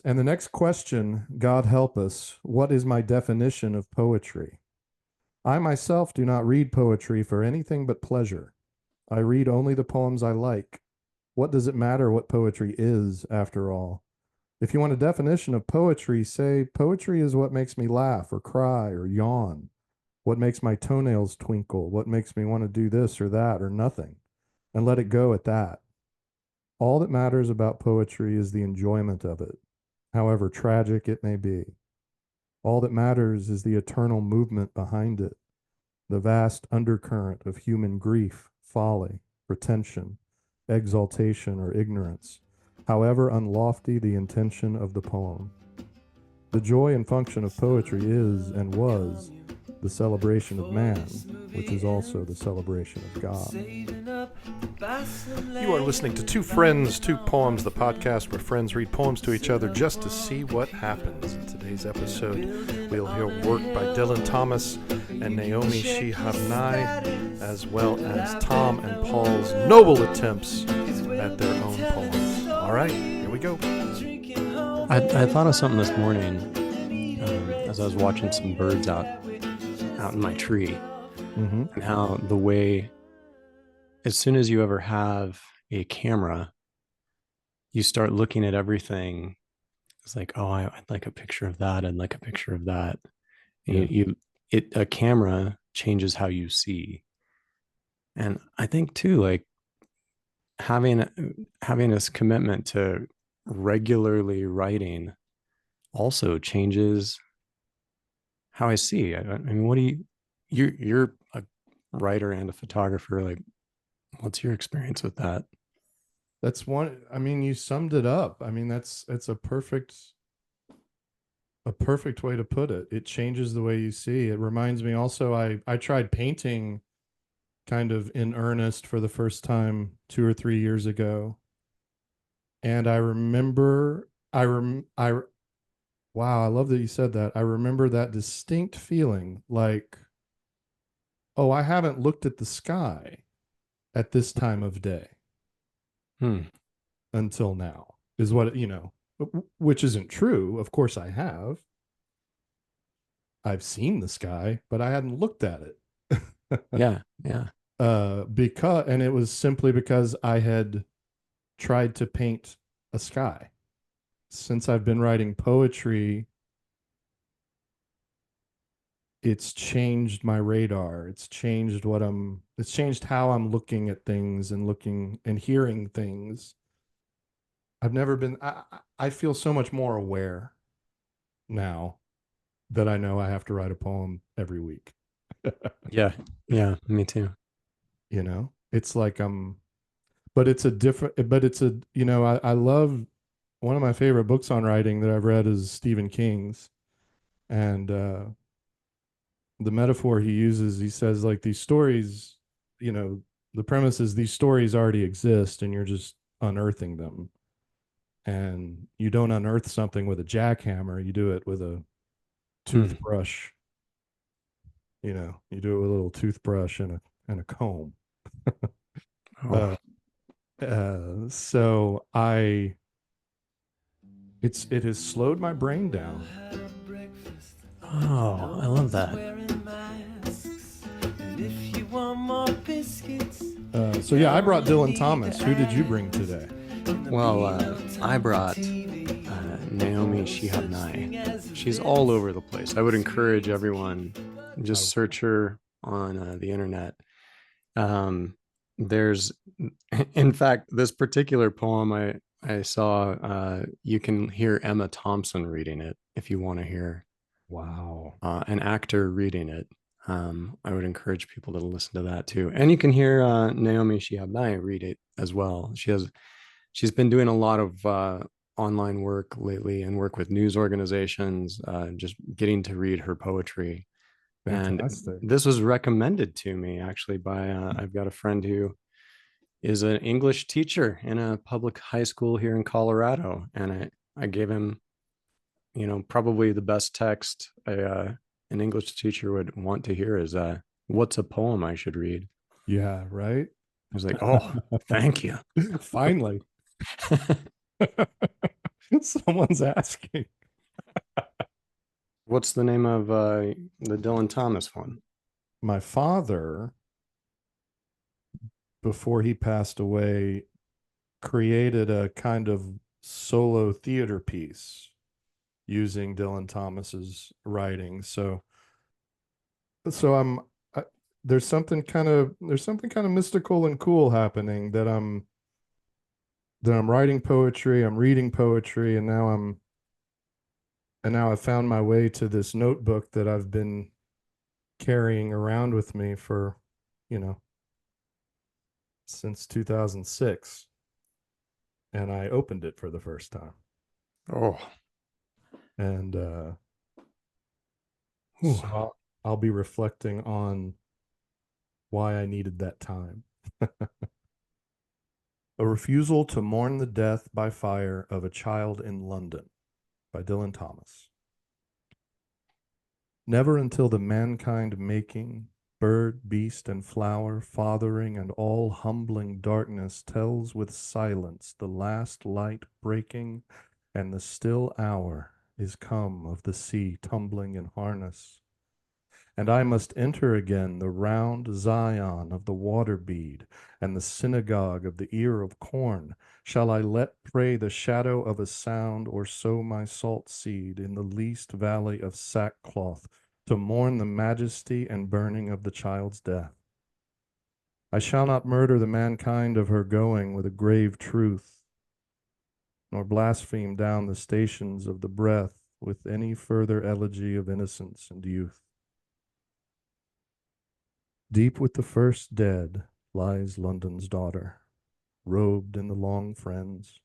And the next question, God help us, what is my definition of poetry? I myself do not read poetry for anything but pleasure. I read only the poems I like. What does it matter what poetry is, after all? If you want a definition of poetry, say poetry is what makes me laugh or cry or yawn, what makes my toenails twinkle, what makes me want to do this or that or nothing, and let it go at that. All that matters about poetry is the enjoyment of it, however tragic it may be. All that matters is the eternal movement behind it, the vast undercurrent of human grief, folly, pretension, exaltation, or ignorance, however unlofty the intention of the poem. The joy and function of poetry is and was the celebration of man, which is also the celebration of God. You are listening to Two Friends, Two Poems, the podcast where friends read poems to each other just to see what happens. In today's episode, we'll hear work by Dylan Thomas and Naomi Shihab Nye, as well as Tom and Paul's noble attempts at their own poems. All right, here we go. I thought of something this morning as I was watching some birds out in my tree, and how the way, as soon as you ever have a camera, you start looking at everything. It's like, oh, I'd like a picture of that. I'd like a picture of that. And a camera changes how you see. And I think too, like having this commitment to regularly writing also changes how I see. I mean, what do you're a writer and a photographer. Like, what's your experience with that? That's one. I mean, you summed it up. I mean, it's a perfect way to put it. It changes the way you see. It reminds me also, I tried painting kind of in earnest for the first time 2 or 3 years ago. And I remember wow, I love that you said that. I remember that distinct feeling like, oh, I haven't looked at the sky at this time of day until now, is what, which isn't true. Of course I have. I've seen the sky, but I hadn't looked at it. Yeah. Because, and it was simply because I had tried to paint a sky. Since I've been writing poetry, it's changed my radar. It's changed how I'm looking at things and looking and hearing things. I feel so much more aware now that I know I have to write a poem every week. Yeah, me too. It's like, but it's I love, one of my favorite books on writing that I've read is Stephen King's. And the metaphor he uses, he says, like, these stories, the premise is these stories already exist and you're just unearthing them. And you don't unearth something with a jackhammer, you do it with a toothbrush. You do it with a little toothbrush and a comb. Oh. So it has slowed my brain down. Oh, I love that. So yeah, I brought Dylan Thomas. Who did you bring today? Well, I brought Naomi Shihab Nye. She's all over the place. I would encourage everyone, just search her on the internet. There's, in fact, this particular poem I saw, you can hear Emma Thompson reading it if you want to hear. Wow. An actor reading it. I would encourage people to listen to that too. And you can hear Naomi Shihab Nye read it as well. She's been doing a lot of online work lately and work with news organizations, just getting to read her poetry. Fantastic. And this was recommended to me actually by, I've got a friend who is an English teacher in a public high school here in Colorado. And I gave him, probably the best text an English teacher would want to hear is, what's a poem I should read? Yeah, right. I was like, oh, thank you. Finally. Someone's asking. What's the name of the Dylan Thomas one? My father, before he passed away, created a kind of solo theater piece using Dylan Thomas's writing. So I, there's something kind of mystical and cool happening that I'm writing poetry, I'm reading poetry, and now I've found my way to this notebook that I've been carrying around with me for, you know, since 2006. And I opened it for the first time. Oh, And so I'll be reflecting on why I needed that time. A refusal to mourn the death by fire of a child in London by Dylan Thomas. Never until the mankind making, bird, beast, and flower, fathering, and all humbling darkness tells with silence the last light breaking, and the still hour is come of the sea tumbling in harness. And I must enter again the round Zion of the water bead, and the synagogue of the ear of corn. Shall I let pray the shadow of a sound, or sow my salt seed in the least valley of sackcloth, to mourn the majesty and burning of the child's death? I shall not murder the mankind of her going with a grave truth, nor blaspheme down the stations of the breath with any further elegy of innocence and youth. Deep with the first dead lies London's daughter, robed in the long friends,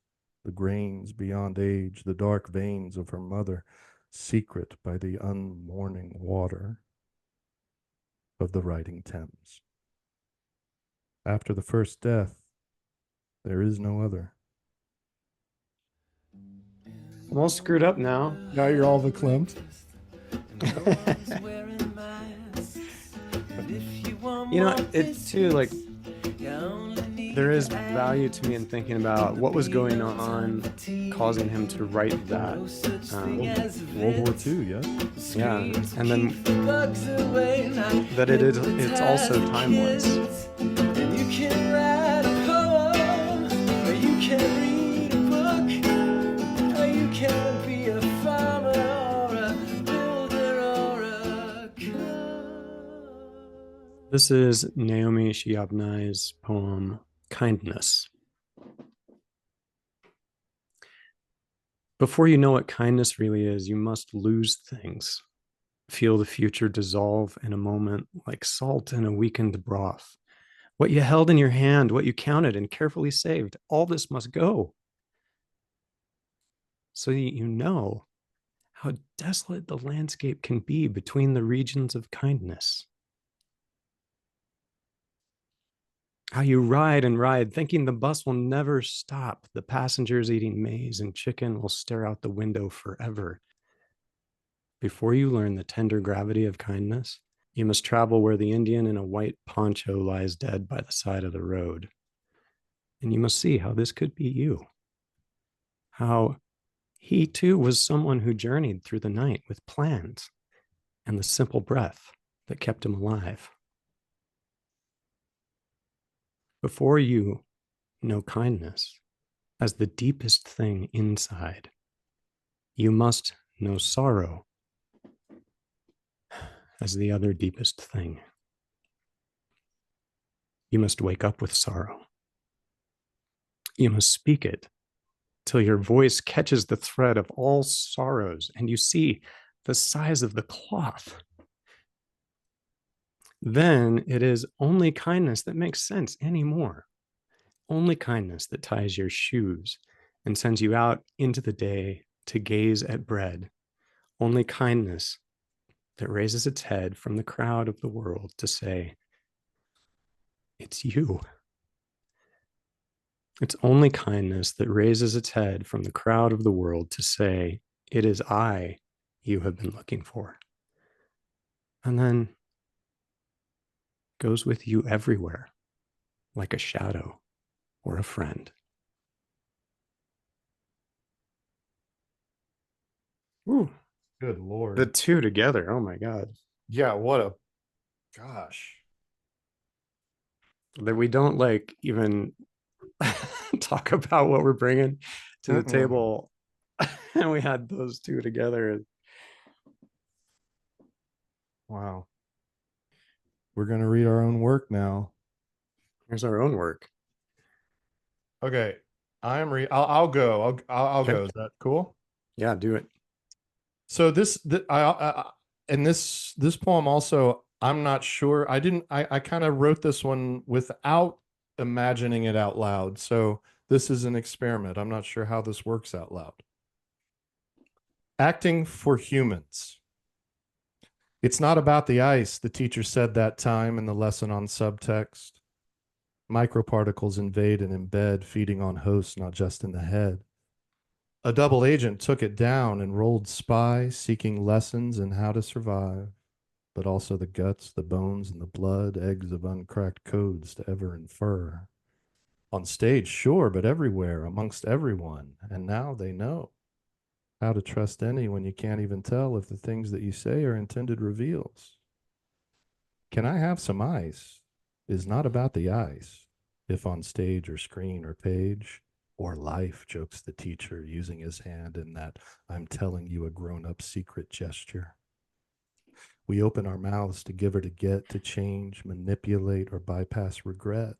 the grains beyond age, the dark veins of her mother, secret by the unmourning water of the riding Thames. After the first death, there is no other. I'm all screwed up now. Now you're all verklempt. You know, it's too like there is value to me in thinking about what was going on causing him to write that. World War II, yeah. Yeah, and then that it's also timeless. And you can write a poem, or you can read a book, or you can be a farmer or a builder or a cook. This is Naomi Shihab Nye's poem, Kindness. Before you know what kindness really is, you must lose things. Feel the future dissolve in a moment like salt in a weakened broth. What you held in your hand, what you counted and carefully saved, all this must go. So that you know how desolate the landscape can be between the regions of kindness. How you ride and ride, thinking the bus will never stop. The passengers eating maize and chicken will stare out the window forever. Before you learn the tender gravity of kindness, you must travel where the Indian in a white poncho lies dead by the side of the road. And you must see how this could be you. How he too was someone who journeyed through the night with plans and the simple breath that kept him alive. Before you know kindness as the deepest thing inside, you must know sorrow as the other deepest thing. You must wake up with sorrow. You must speak it till your voice catches the thread of all sorrows and you see the size of the cloth. Then it is only kindness that makes sense anymore. Only kindness that ties your shoes and sends you out into the day to gaze at bread. Only kindness that raises its head from the crowd of the world to say, it's you. It's only kindness that raises its head from the crowd of the world to say, it is I you have been looking for. And then goes with you everywhere, like a shadow or a friend. Ooh, Good Lord. the two together. Oh my God. Yeah, what a gosh. That we don't like even talk about what we're bringing to the table. And we had those two together. Wow. We're going to read our own work now. Here's our own work. Okay. I'll go. I'll Okay. go. Is that cool? Yeah, do it. So and this poem also, I'm not sure. I kind of wrote this one without imagining it out loud. So this is an experiment. I'm not sure how this works out loud. Acting for humans. It's not about the ice, the teacher said that time in the lesson on subtext. Microparticles invade and embed, feeding on hosts, not just in the head. A double agent took it down, enrolled spy, seeking lessons in how to survive, but also the guts, the bones, and the blood, eggs of uncracked codes to ever infer. On stage, sure, but everywhere, amongst everyone, and now they know how to trust any when you can't even tell if the things that you say are intended reveals. Can I have some ice is not about the ice, if on stage or screen or page, or life, jokes the teacher, using his hand in that I'm telling you a grown-up secret gesture. We open our mouths to give or to get, to change, manipulate, or bypass regret.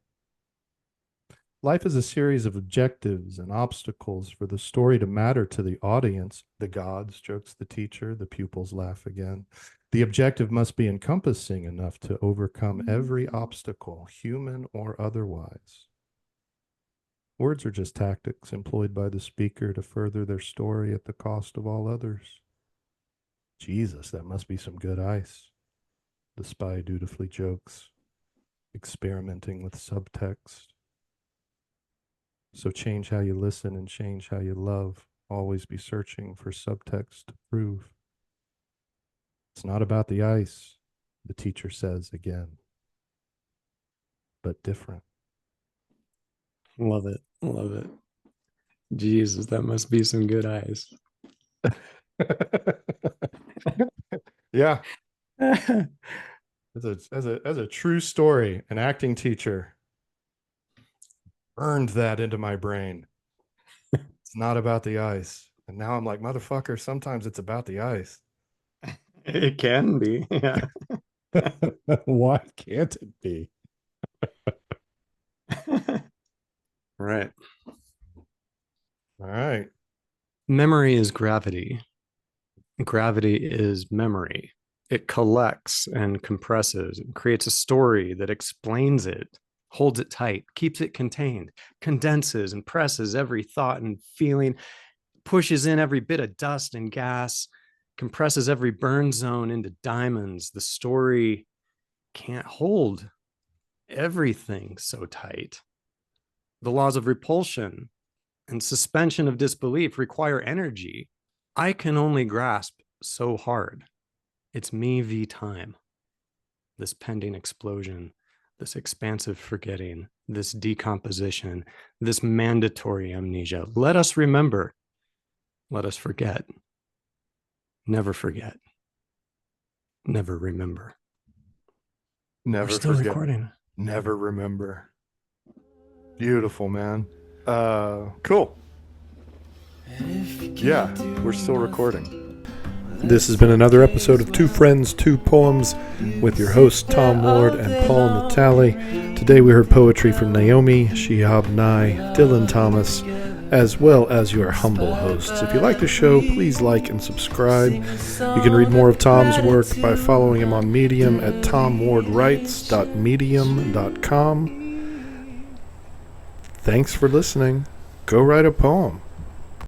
Life is a series of objectives and obstacles for the story to matter to the audience. The gods, jokes the teacher, the pupils laugh again. The objective must be encompassing enough to overcome every obstacle, human or otherwise. Words are just tactics employed by the speaker to further their story at the cost of all others. Jesus, that must be some good ice. The spy dutifully jokes, experimenting with subtext. So change how you listen and change how you love. Always be searching for subtext to prove. It's not about the ice, the teacher says again, but different. Love it. Love it. Jesus, that must be some good ice. Yeah. As a true story, an acting teacher burned that into my brain. It's not about the ice. And now I'm like, motherfucker, sometimes it's about the ice. It can be. Yeah. Why can't it be? Right. All right. Memory is gravity. Gravity is memory. It collects and compresses and creates a story that explains it, holds it tight, keeps it contained, condenses and presses every thought and feeling, pushes in every bit of dust and gas, compresses every burn zone into diamonds. The story can't hold everything so tight. The laws of repulsion and suspension of disbelief require energy. I can only grasp so hard. It's me v time. This pending explosion, this expansive forgetting, this decomposition, this mandatory amnesia. Let us remember. Let us forget. Never forget. Never remember. Never We're still forget. recording. Never remember. Beautiful, man. Cool. Yeah, we're still recording. This has been another episode of Two Friends, Two Poems with your hosts Tom Ward and Paul Natale. Today we heard poetry from Naomi Shihab Nye, Dylan Thomas, as well as your humble hosts. If you like the show, please like and subscribe. You can read more of Tom's work by following him on Medium at tomwardwrites.medium.com. Thanks for listening. Go write a poem.